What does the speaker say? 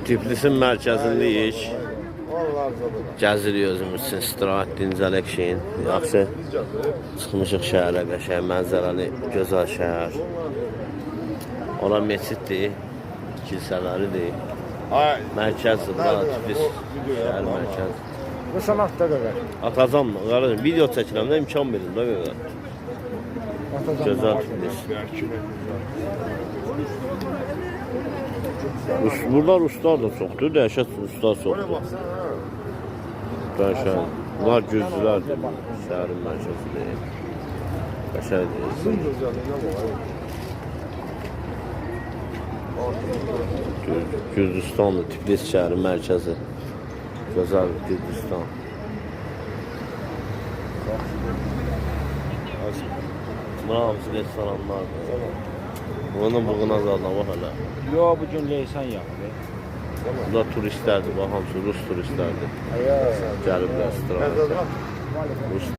Tiflis'in mərkəzindəyik. Gəzirik özümüz üçün, istirahət, dincələk şeyin. Yaxşı, çıxmışıq şəhərə, qəşəng, mənzərəli, gözəl şəhər. Ora meçiddir, kilsələridir. Mərkəzdir, burada Tiflis şəhər mərkəz. Bu sanatda qədər. Atacam mı? Qaracım, video çəkirəm də imkan verin də qədər. Gözəl Tiflis. Burada ruslar da çoxdur, dəhşət ruslar çoxdur. Qəşəng. Bunlar gözlülərdir, şəhərin mərkəzidir. Qəşəngdir. Gürcüstandır, Tiflis şəhərin mərkəzi. Gözəl Gürcüstan. Bunlar hamısı restoranlardır. Bunun buğuna zaten var hələ. Yo, bu gün Leysan yaxıdır. Bunlar turistlərdir, bax hamısı Rus turistlərdir. Gəliblər istirahətə.